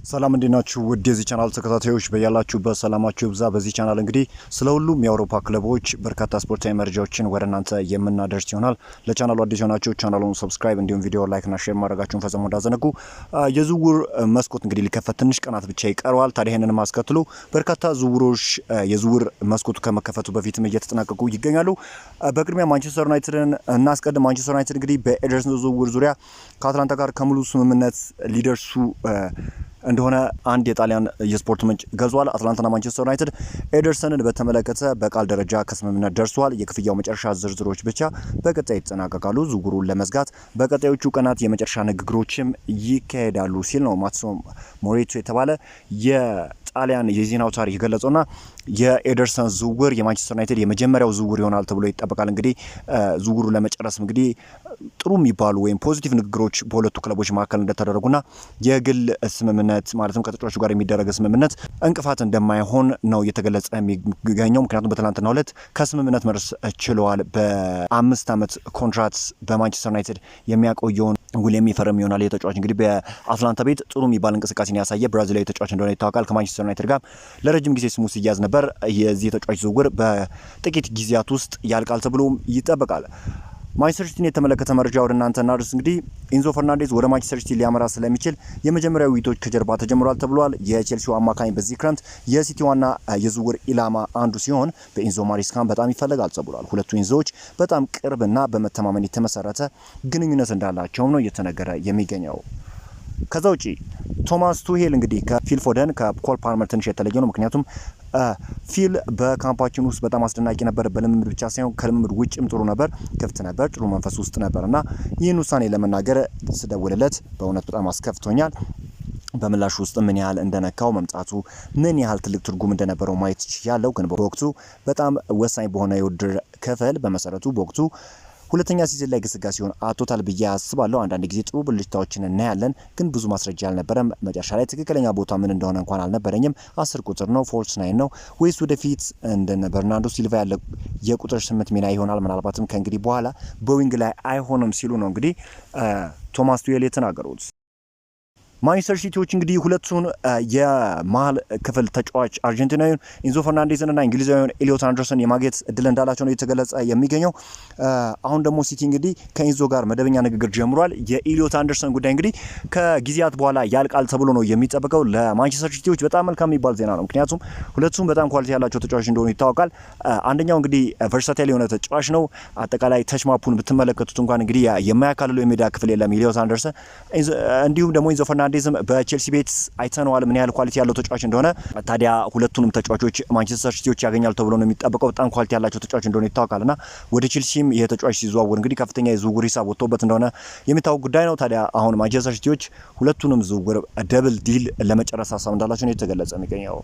ሰላም እንዲናችሁ ውድ የዚህ ቻናል ተከታታዮች በያላችሁበት ሰላማችሁ ይብዛ። በዚህ ቻናል እንግዲህ ስለ ሁሉም የአውሮፓ ክለቦች በርካታ ስፖርታዊ መረጃዎችን ወደ እናንተ የምናደርስ ይሆናል። ለቻናሉ አዲስ ሆናችሁ ቻናሉን ሰብስክራይብ እንዲሁም ቪዲዮ ላይክ እና ሼር ማድረጋችሁን ፈጽሞ እንዳዘነጉ። የዝውውር መስኮት እንግዲህ ሊከፈት ትንሽ ቀናት ብቻ ይቀረዋል። ታዲያ ይሄንን ማስከትሎ በርካታ ዝውውሮች የዝውውር መስኮቱ ከመከፈቱ በፊትም እየተጠናቀቁ ይገኛሉ። በቅድሚያ ማንቸስተር ዩናይትድን እናስቀድም። ማንቸስተር ዩናይትድ እንግዲህ በኤደርሰን ዝውውር ዙሪያ ከአትላንታ ጋር ከሙሉ ስምምነት ሊደርሱ እንደሆነ አንድ የጣሊያን የስፖርት ምንጭ ገልጿል። አትላንታና ማንቸስተር ዩናይትድ ኤደርሰንን በተመለከተ በቃል ደረጃ ከስምምነት ደርሷል። የክፍያው መጨረሻ ዝርዝሮች ብቻ በቀጣይ ይጠናቀቃሉ። ዝውውሩን ለመዝጋት በቀጣዮቹ ቀናት የመጨረሻ ንግግሮችም ይካሄዳሉ ሲል ነው ማትሶ ሞሬቶ የተባለ የጣሊያን የዜና አውታር የገለጸውና የኤደርሰን ዝውውር የማንቸስተር ዩናይትድ የመጀመሪያው ዝውውር ይሆናል ተብሎ ይጠበቃል። እንግዲህ ዝውውሩ ለመጨረስ እንግዲህ ጥሩ የሚባሉ ወይም ፖዚቲቭ ንግግሮች በሁለቱ ክለቦች መካከል እንደተደረጉና የግል ስምምነት ማለትም ከተጫዋቹ ጋር የሚደረግ ስምምነት እንቅፋት እንደማይሆን ነው እየተገለጸ የሚገኘው። ምክንያቱም በትናንትናው ዕለት ከስምምነት መድረስ ችለዋል። በ5 ዓመት ኮንትራት በማንቸስተር ዩናይትድ የሚያቆየውን ውል የሚፈርም ይሆናል። የተጫዋች እንግዲህ በአትላንታ ቤት ጥሩ የሚባል እንቅስቃሴን ያሳየ ብራዚላዊ ተጫዋች እንደሆነ ይታወቃል። ከማንቸስተር ዩናይትድ ጋር ለረጅም ጊዜ ስሙ ሲያዝ ነበር። የዚህ ተጫዋች ዝውውር በጥቂት ጊዜያት ውስጥ ያልቃል ተብሎ ይጠበቃል። ማንቸስተር ሲቲን የተመለከተ መረጃ ወደ እናንተ እናድርስ። እንግዲህ ኢንዞ ፈርናንዴዝ ወደ ማንቸስተር ሲቲ ሊያመራ ስለሚችል የመጀመሪያው ውይይቶች ከጀርባ ተጀምሯል ተብሏል። የቼልሲው አማካኝ በዚህ ክረምት የሲቲ ዋና የዝውውር ኢላማ አንዱ ሲሆን በኢንዞ ማሪስካም በጣም ይፈልጋል ተብሏል። ሁለቱ ኢንዞዎች በጣም ቅርብና በመተማመን የተመሰረተ ግንኙነት እንዳላቸውም ነው እየተነገረ የሚገኘው። ከዛ ውጪ ቶማስ ቱሄል እንግዲህ ከፊል ፎደን ከኮል ፓልመር ትንሽ የተለየ ነው። ምክንያቱም ፊል በካምፓችን ውስጥ በጣም አስደናቂ ነበር። በልምምድ ብቻ ሳይሆን ከልምምድ ውጭም ጥሩ ነበር፣ ክፍት ነበር፣ ጥሩ መንፈስ ውስጥ ነበርና ይህን ውሳኔ ለመናገር ስደውልለት በእውነት በጣም አስከፍቶኛል። በምላሹ ውስጥ ምን ያህል እንደነካው መምጣቱ ምን ያህል ትልቅ ትርጉም እንደነበረው ማየት ያለው ግን በወቅቱ በጣም ወሳኝ በሆነ የውድድር ክፍል በመሰረቱ በወቅቱ ሁለተኛ ሲዝን ላይ ግስጋሴውን አቶታል ብዬ አስባለሁ። አንዳንድ ጊዜ ጥሩ ብልጭታዎችን እናያለን፣ ግን ብዙ ማስረጃ አልነበረም። መጨረሻ ላይ ትክክለኛ ቦታ ምን እንደሆነ እንኳን አልነበረኝም። 10 ቁጥር ነው ፎልስ 9 ነው ወይስ ወደፊት እንደነ በርናርዶ ሲልቫ ያለ የቁጥር 8 ሚና ይሆናል? ምናልባትም ከእንግዲህ በኋላ በዊንግ ላይ አይሆንም ሲሉ ነው እንግዲህ ቶማስ ቱሄል የተናገሩት። ማንቸስተር ሲቲዎች እንግዲህ ሁለቱን የመሀል ክፍል ተጫዋች አርጀንቲናዊውን ኢንዞ ፈርናንዴዝን እና እንግሊዛዊውን ኤሊዮት አንደርሰን የማግኘት እድል እንዳላቸው ነው የተገለጸ የሚገኘው። አሁን ደግሞ ሲቲ እንግዲህ ከኢንዞ ጋር መደበኛ ንግግር ጀምሯል። የኤሊዮት አንደርሰን ጉዳይ እንግዲህ ከጊዜያት በኋላ ያልቃል ተብሎ ነው የሚጠበቀው። ለማንቸስተር ሲቲዎች በጣም መልካም የሚባል ዜና ነው። ምክንያቱም ሁለቱም በጣም ኳሊቲ ያላቸው ተጫዋች እንደሆኑ ይታወቃል። አንደኛው እንግዲህ ቨርሳታይል የሆነ ተጫዋች ነው። አጠቃላይ ተች ማፑን ብትመለከቱት እንኳን እንግዲህ የማያካልለው የሜዳ ክፍል የለም ኤሊዮት አንደርሰን። እንዲሁም ደግሞ ኢንዞ ፈርናንዴዝ በቼልሲ ቤት አይተነዋል ምን ያህል ኳሊቲ ያለው ተጫዋች እንደሆነ። ታዲያ ሁለቱንም ተጫዋቾች ማንቸስተር ሲቲዎች ያገኛሉ ተብሎ ነው የሚጠበቀው። በጣም ኳሊቲ ያላቸው ተጫዋች እንደሆነ ይታወቃልና ወደ ቼልሲም ይሄ ተጫዋች ሲዘዋወር እንግዲህ ከፍተኛ የዝውውር ሂሳብ ወጥቶበት እንደሆነ የሚታወቅ ጉዳይ ነው። ታዲያ አሁን ማንቸስተር ሲቲዎች ሁለቱንም ዝውውር ደብል ዲል ለመጨረስ ሀሳብ እንዳላቸው ነው የተገለጸ የሚገኘው።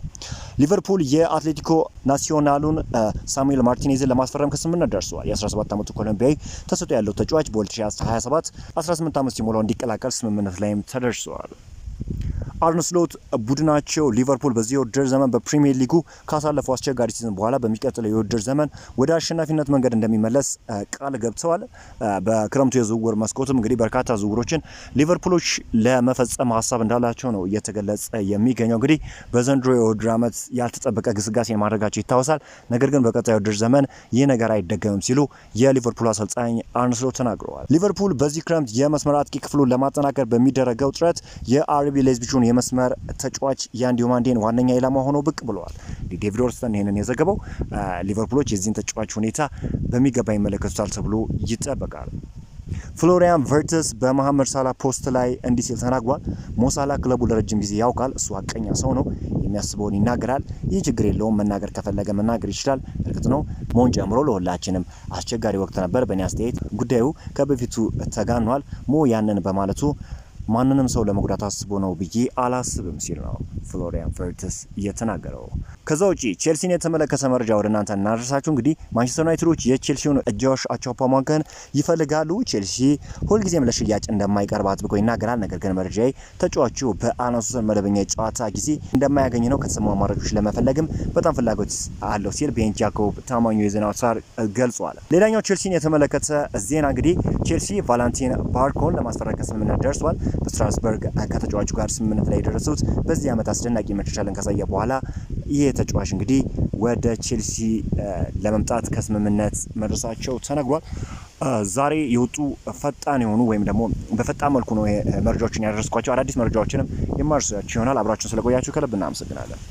ሊቨርፑል የአትሌቲኮ ናሲዮናሉን ሳሙኤል ማርቲኔዝን ለማስፈረም ከስምምነት ደርሷል። የ17 ዓመቱ ኮሎምቢያዊ ተሰጥኦ ያለው ተጫዋች በ2027 18 ዓመት ሲሞላው እንዲቀላቀል ስምምነት ላይም ተደርሷል። አርነ ስሎት ቡድናቸው ሊቨርፑል በዚህ የውድድር ዘመን በፕሪሚየር ሊጉ ካሳለፈው አስቸጋሪ ሲዝን በኋላ በሚቀጥለው የውድድር ዘመን ወደ አሸናፊነት መንገድ እንደሚመለስ ቃል ገብተዋል። በክረምቱ የዝውውር መስኮትም እንግዲህ በርካታ ዝውውሮችን ሊቨርፑሎች ለመፈጸም ሀሳብ እንዳላቸው ነው እየተገለጸ የሚገኘው። እንግዲህ በዘንድሮ የውድድር ዓመት ያልተጠበቀ ግስጋሴ ማድረጋቸው ይታወሳል። ነገር ግን በቀጣዩ የውድድር ዘመን ይህ ነገር አይደገምም ሲሉ የሊቨርፑል አሰልጣኝ አርነ ስሎት ተናግረዋል። ሊቨርፑል በዚህ ክረምት የመስመር አጥቂ ክፍሉን ለማጠናከር በሚደረገው ጥረት የአርቢ ሌዝቢቹን የመስመር ተጫዋች ያን ዲዮማንዴን ዋነኛ ኢላማ ሆኖ ብቅ ብለዋል። ዴቪድ ኦርስተን ይሄንን የዘገበው ሊቨርፑሎች የዚህን ተጫዋች ሁኔታ በሚገባ ይመለከቱታል ተብሎ ይጠበቃል። ፍሎሪያን ቨርትስ በመሐመድ ሳላ ፖስት ላይ እንዲህ ሲል ተናግሯል። ሞሳላ ክለቡ ለረጅም ጊዜ ያውቃል። እሱ ሀቀኛ ሰው ነው፣ የሚያስበውን ይናገራል። ይህ ችግር የለውም፣ መናገር ከፈለገ መናገር ይችላል። እርግጥ ነው ሞን ጨምሮ ለሁላችንም አስቸጋሪ ወቅት ነበር። በእኔ አስተያየት ጉዳዩ ከበፊቱ ተጋኗል። ሞ ያንን በማለቱ ማንንም ሰው ለመጉዳት አስቦ ነው ብዬ አላስብም ሲል ነው ፍሎሪያን ቨርትስ የተናገረው። ከዛ ውጪ ቼልሲን የተመለከተ መረጃ ወደ እናንተ እናደርሳችሁ። እንግዲህ ማንቸስተር ዩናይትዶች የቼልሲውን ጆሽ አቾፖሞንግን ይፈልጋሉ። ቼልሲ ሁልጊዜም ለሽያጭ እንደማይቀርብ አጥብቆ ይናገራል። ነገር ግን መረጃዬ ተጫዋቹ በአናሱ መደበኛ ጨዋታ ጊዜ እንደማያገኝ ነው። ከተሰሙ አማራጮች ለመፈለግም በጣም ፍላጎት አለው ሲል ቤን ጃኮብ ታማኙ የዜና አውታር ገልጿል። ሌላኛው ቼልሲን የተመለከተ ዜና እንግዲህ ቼልሲ ቫላንቲን ባርኮን ለማስፈረም ስምምነት ደርሷል። በስትራስበርግ ከተጫዋቹ ጋር ስምምነት ላይ የደረሱት በዚህ ዓመት አስደናቂ መሻሻልን ካሳየ በኋላ ይህ ተጫዋች እንግዲህ ወደ ቼልሲ ለመምጣት ከስምምነት መድረሳቸው ተነግሯል። ዛሬ የወጡ ፈጣን የሆኑ ወይም ደግሞ በፈጣን መልኩ ነው መረጃዎችን ያደረስኳቸው። አዳዲስ መረጃዎችንም የማርሳችሁ ይሆናል። አብራችሁን ስለቆያችሁ ከልብ እናመሰግናለን።